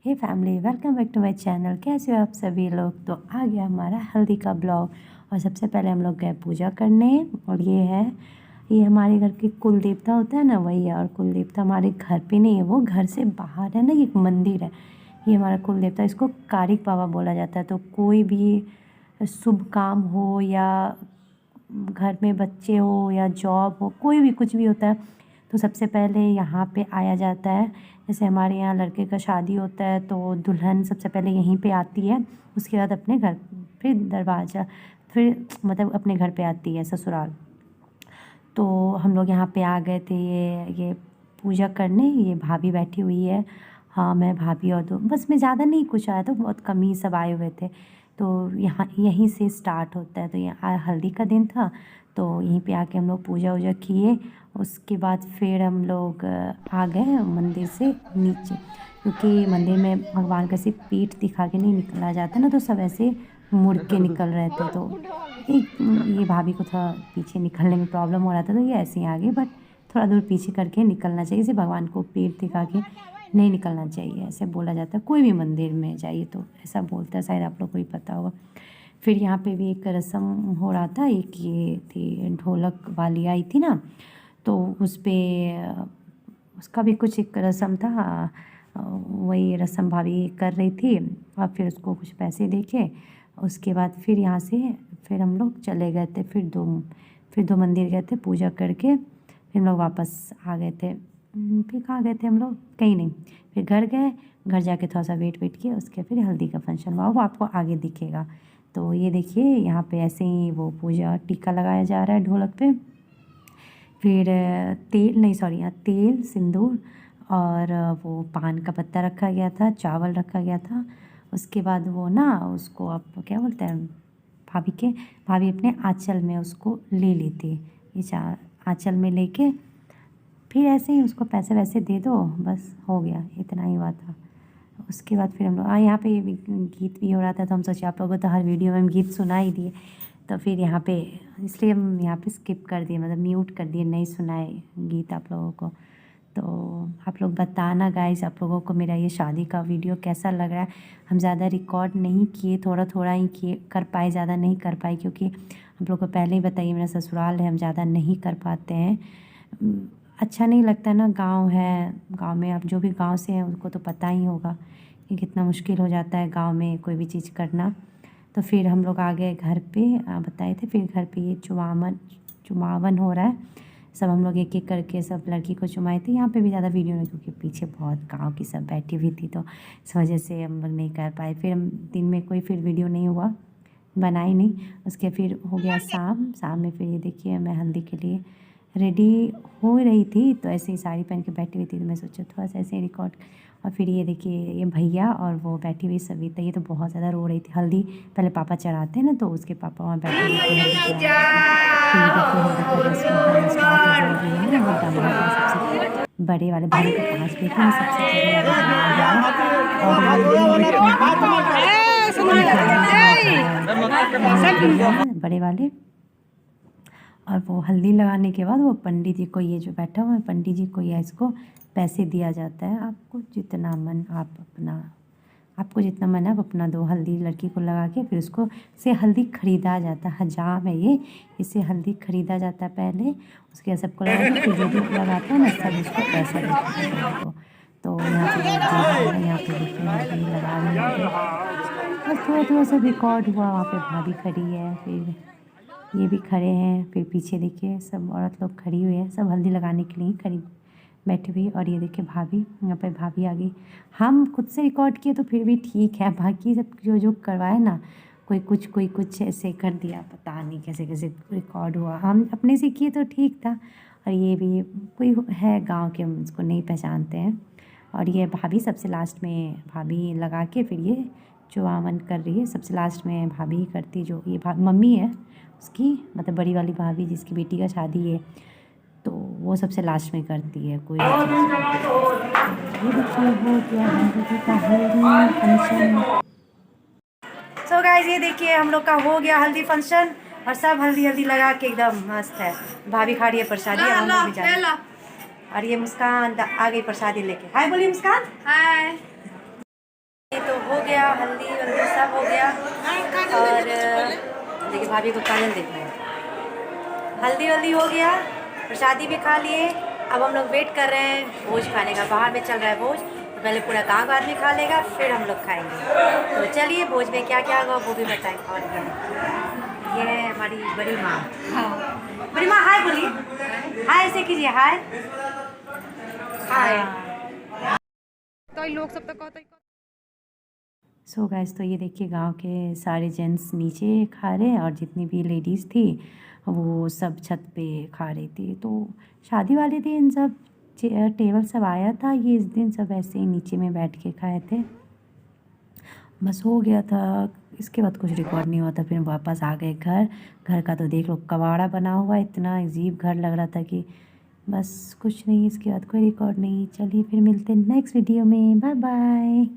Hey family, welcome back to my channel. कैसे हो आप सभी लोग। तो आ गया हमारा हल्दी का ब्लॉग। और सबसे पहले हम लोग गए पूजा करने। और ये हमारे घर की कुल देवता होता है ना, वही है। और कुल देवता हमारे घर पे नहीं है, वो घर से बाहर है ना, एक मंदिर है। ये हमारा कुल देवता, इसको कारिक बाबा बोला जाता है। तो कोई भी शुभ काम हो या घर में बच्चे हो या जॉब हो, कोई भी कुछ भी होता है तो सबसे पहले यहाँ पे आया जाता है। जैसे हमारे यहाँ लड़के का शादी होता है तो दुल्हन सबसे पहले यहीं पे आती है, उसके बाद अपने घर, फिर दरवाज़ा, फिर मतलब अपने घर पे आती है, ससुराल। तो हम लोग यहाँ पे आ गए थे ये पूजा करने। ये भाभी बैठी हुई है, हाँ मैं भाभी और दो, बस मैं ज़्यादा नहीं, कुछ आया तो बहुत कम ही सब आए हुए थे। तो यहाँ यहीं से स्टार्ट होता है। तो यहाँ हल्दी का दिन था तो यहीं पे आके हम लोग पूजा वूजा किए। उसके बाद फिर हम लोग आ गए मंदिर से नीचे, क्योंकि मंदिर में भगवान का सिर्फ पीठ दिखा के नहीं निकला जाता ना, तो सब ऐसे मुड़ के निकल रहे थे। तो एक ये भाभी को थोड़ा पीछे निकलने में प्रॉब्लम हो रहा था, तो ये ऐसे ही आगे, बट थोड़ा दूर पीछे करके निकलना चाहिए। इसे भगवान को पीठ दिखा के नहीं निकलना चाहिए, ऐसे बोला जाता है। कोई भी मंदिर में जाइए तो ऐसा बोलता है, शायद आप लोग को ही पता होगा। फिर यहाँ पे भी एक रस्म हो रहा था। एक ये थी ढोलक वाली आई थी ना, तो उस पर उसका भी कुछ एक रस्म था। वही रस्म भाभी कर रही थी। और फिर उसको कुछ पैसे देके उसके बाद फिर यहाँ से फिर हम लोग चले गए थे। फिर दो मंदिर गए थे पूजा करके, फिर हम लोग वापस आ गए थे। फिर कहाँ गए थे हम लोग, कहीं नहीं। फिर घर गए, घर जाके थोड़ा सा वेट किया, उसके फिर हल्दी का फंक्शन हुआ, वो आपको आगे दिखेगा। तो ये देखिए यहाँ पे ऐसे ही वो पूजा टीका लगाया जा रहा है ढोलक पे। फिर तेल नहीं, सॉरी, यहाँ तेल, सिंदूर और वो पान का पत्ता रखा गया था, चावल रखा गया था। उसके बाद वो ना, उसको आप क्या बोलते हैं, भाभी अपने आँचल में उसको ले ली थी। ये आँचल में लेके फिर ऐसे ही उसको पैसे वैसे दे दो, बस हो गया, इतना ही हुआ था। उसके बाद फिर हम लोग यहाँ पे गीत भी हो रहा था, तो हम सोचे आप लोगों को तो हर वीडियो में हम गीत सुना ही दिए, तो फिर यहाँ पे इसलिए हम यहाँ पे स्किप कर दिए, मतलब म्यूट कर दिए, नहीं सुनाए गीत आप लोगों को। तो आप लोग बताना गाइस, आप लोगों को मेरा ये शादी का वीडियो कैसा लग रहा है। हम ज़्यादा रिकॉर्ड नहीं किए, थोड़ा थोड़ा ही किए, कर पाए, ज़्यादा नहीं कर पाए, क्योंकि आप लोग को पहले ही बताइए मेरा ससुराल है, हम ज़्यादा नहीं कर पाते हैं। अच्छा नहीं लगता ना, गांव है, गांव में आप जो भी गांव से हैं उनको तो पता ही होगा कि कितना मुश्किल हो जाता है गांव में कोई भी चीज़ करना। तो फिर हम लोग आ गए घर पे, बताए थे। फिर घर पे ये चुमावन हो रहा है, सब हम लोग एक एक करके सब लड़की को चुमाए थे। यहाँ पे भी ज़्यादा वीडियो नहीं, क्योंकि पीछे बहुत गांव की सब बैठी हुई थी, तो इस वजह से हम लोग नहीं कर पाए। फिर हम दिन में कोई फिर वीडियो नहीं हुआ, बनाई नहीं। उसके फिर हो गया शाम में फिर ये देखिए मैं हल्दी के लिए रेडी हो रही थी, तो ऐसे ही साड़ी पहन के बैठी हुई थी, तो मैं सोचा थोड़ा सा ऐसे रिकॉर्ड। और फिर ये देखिए ये भैया और वो बैठी हुई सविता, ये तो बहुत ज़्यादा रो रही थी। हल्दी पहले पापा चढ़ाते हैं ना, तो उसके पापा वहाँ बैठे हुए थे, हल्दी चढ़ा रहे थे। फिर ये देखिए हल्दी का रस्म स्टार्ट हो रही है। वो दामाद है सबसे बड़े वाले, भाभी के पास बैठे हैं सबसे बड़े वाले दामाद है। और बड़े वाले। और वो हल्दी लगाने के बाद वो पंडित जी को, ये जो बैठा हुआ है पंडित जी को, या इसको पैसे दिया जाता है। आपको जितना मन, आपको जितना मन है आप अपना दो। हल्दी लड़की को लगा के फिर उसको से हल्दी ख़रीदा जाता है, हजाम है ये, इससे हल्दी ख़रीदा जाता है पहले। उसके बाद सबको लगा के फिर जो भी लगाता है ना, सब उसको पैसा देता है सबको। तो यहाँ पे दे रहा है, यहाँ पे देखिए हल्दी लगा रही है। बस थोड़ा थोड़ा सा रिकॉर्ड हुआ। वहाँ पे भाभी खड़ी है, फिर ये भी खड़े हैं, फिर पीछे देखिए सब औरत लोग खड़ी हुई है, सब हल्दी लगाने के लिए खड़ी बैठी हुई। और ये देखिए भाभी, यहाँ पे भाभी आ गई। हम खुद से रिकॉर्ड किए तो फिर भी ठीक है, बाकी सब जो जो करवाए ना, कोई कुछ ऐसे कर दिया, पता नहीं कैसे कैसे रिकॉर्ड हुआ। हम अपने से किए तो ठीक था। और ये भी कोई है गाँव के, हम उसको नहीं पहचानते हैं। और ये भाभी सबसे लास्ट में, भाभी लगा के फिर ये चुवावन कर रही है। सबसे लास्ट में भाभी ही करती, जो ये मम्मी है उसकी, मतलब बड़ी वाली भाभी जिसकी बेटी का शादी है, तो वो सबसे लास्ट में करती है कोई भी चीज़। ये देखिए हो गया हम लोगों का हल्दी फंक्शन। सो गाइस ये देखिए हम लोग का हो गया हल्दी फंक्शन, और सब हल्दी लगा के एकदम मस्त है। भाभी खा रही है प्रसादी, हम लोग भी जा रहे हैं। और ये मुस्कान आ गई प्रसादी लेके। हाय बोलिए मुस्कान। हाय। ये तो हो गया, हल्दी वल्दी सब हो गया। और देखिए भाभी को काजल देखना है। हल्दी वल्दी हो गया, प्रसादी भी खा लिए। अब हम लोग वेट कर रहे हैं भोज खाने का। बाहर में चल रहा है भोज, तो पहले पूरा गांव आदमी खा लेगा, फिर हम लोग खाएंगे। तो चलिए भोज में क्या क्या होगा वो भी बताएंगे। और क्या, ये है हमारी बड़ी माँ। हाँ बड़ी माँ, हाय बोलिए, हाय ऐसे कीजिए, हाय हाय। तो लोग सब तक कहते सो गाइस, तो ये देखिए गांव के सारे जेंट्स नीचे खा रहे हैं और जितनी भी लेडीज़ थी वो सब छत पे खा रही थी। तो शादी वाले दिन सब चेयर टेबल सब आया था, ये इस दिन सब ऐसे ही नीचे में बैठ के खाए थे। बस हो गया था, इसके बाद कुछ रिकॉर्ड नहीं हुआ था। फिर वापस आ गए घर। घर का तो देख लो, कबाड़ा बना हुआ, इतना अजीब घर लग रहा था कि बस कुछ नहीं। इसके बाद कोई रिकॉर्ड नहीं। चलिए फिर मिलते हैं नेक्स्ट वीडियो में। Bye bye.